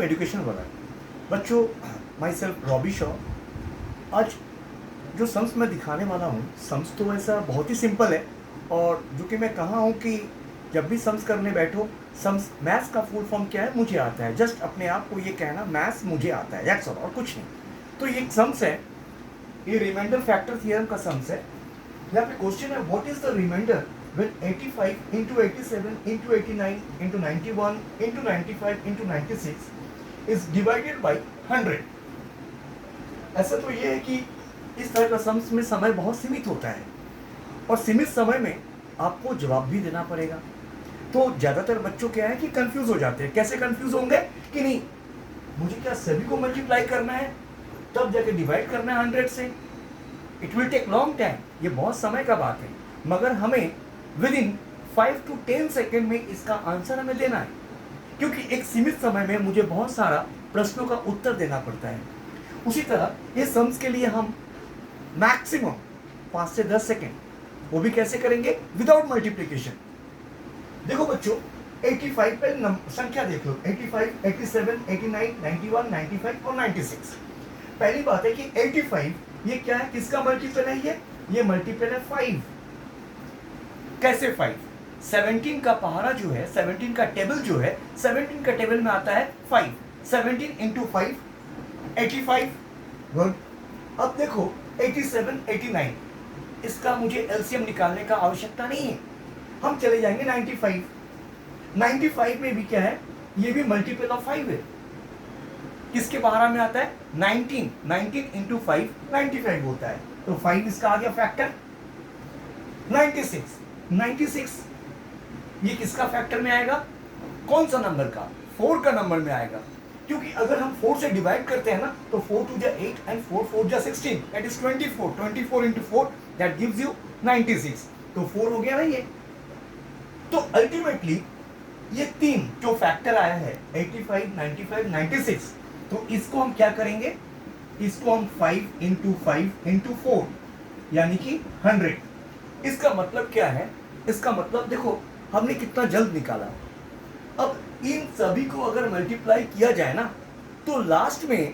Education वाला। बच्चों, my self Robbie Shaw. आज जो सम्स मैं दिखाने वाला हूँ, सम्स तो ऐसा बहुत ही सिंपल है, और जो कि मैं कहा हूँ कि जब भी सम्स करने बैठो, सम्स मैथ्स का फुल फॉर्म क्या है मुझे आता है, जस्ट अपने आप को ये कहना मैथ्स मुझे आता है, दैट्स ऑल, और कुछ नहीं। तो ये एक सम्स है, ये रिमाइंडर फैक्टर थ्योरम का सम्स है। यहाँ पे क्वेश्चन है, what is the reminder when 85 into 87 into 89 into 91 into 95 into 96 is divided by 100। ऐसा तो ये है कि इस तरह का सम्स में समय बहुत सीमित होता है, और सीमित समय में आपको जवाब भी देना पड़ेगा। तो ज़्यादातर बच्चों क्या है कि कंफ्यूज हो जाते हैं। कैसे कंफ्यूज होंगे कि नहीं, मुझे क्या सभी को मल्टीप्लाई करना है तब जाके डिवाइड करना है 100 से, it will take long time, ये बहुत समय का बात है, मगर हमें विद इन 5 to 10 सेकेंड में इसका आंसर हमें देना है, क्योंकि एक सीमित समय में मुझे बहुत सारा प्रश्नों का उत्तर देना पड़ता है। उसी तरह ये सम्स के लिए हम मैक्सिमम 5 से 10 सेकेंड, वो भी कैसे करेंगे, विदाउट मल्टीप्लिकेशन। देखो बच्चों, 85 पे संख्या देख लो, 85, 87, 89, 91, 95 और 96। पहली बात है कि 85 ये क्या है, किसका मल्टीपल है, ये मल्टीपल है 5। कैसे 5? 17 का पहाड़ा जो है, 17 का टेबल जो है, 17 का टेबल में आता है 5। 17 इंटू 5 85। गुड। अब देखो 87, 89, इसका मुझे एलसीएम निकालने का आवश्यकता नहीं है, हम चले जाएंगे 95। 95 में भी क्या है, ये भी मल्टीपल ऑफ 5 है। किसके पहाड़ा में आता है, 19। 19 इंटू 5 95 होता है, तो 5 इसका आ गया फैक्टर। 96 ये किसका फैक्टर में आएगा, कौन सा नंबर का, 4 का नंबर में आएगा, क्योंकि अगर हम 4 से डिवाइड करते हैं ना, तो 4 2 जा 8 एंड 4 4 जा 16, that is 24। 24 into 4 that gives you 96, तो 4 हो गया ना ये। तो अल्टीमेटली ये 3 जो फैक्टर आया है 85, 95, 96, तो इसको हम क्या करेंगे, इसको हम 5 इंटू 5 इंटू 4 यानी कि 100। इसका मतलब क्या है, इसका मतलब देखो हमने कितना जल्द निकाला। अब इन सभी को अगर मल्टीप्लाई किया जाए ना, तो लास्ट में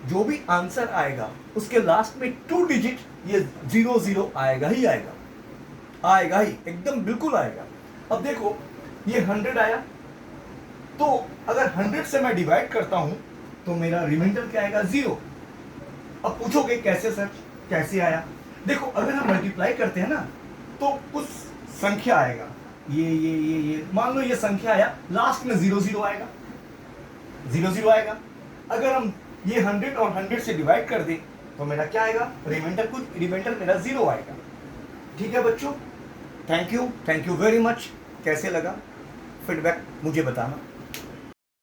जो भी आंसर आएगा उसके लास्ट में 2 डिजिट ये 00 आएगा ही आएगा ही, एकदम बिल्कुल आएगा। अब देखो ये 100 आया, तो अगर 100 से मैं डिवाइड करता हूं तो मेरा रिमाइंडर क्या आएगा, 0। अब पूछोगे कैसे सर, कैसे आया, देखो अगर हम मल्टीप्लाई करते हैं ना, तो कुछ संख्या आएगा, ये मान लो ये संख्या आया, लास्ट में 00 आएगा, 00 आएगा। अगर हम ये 100 और 100 से डिवाइड कर दें तो मेरा क्या आएगा, रिमाइंडर मेरा 0 आएगा। ठीक है बच्चों, थैंक यू वेरी मच। कैसे लगा, फीडबैक मुझे बताना।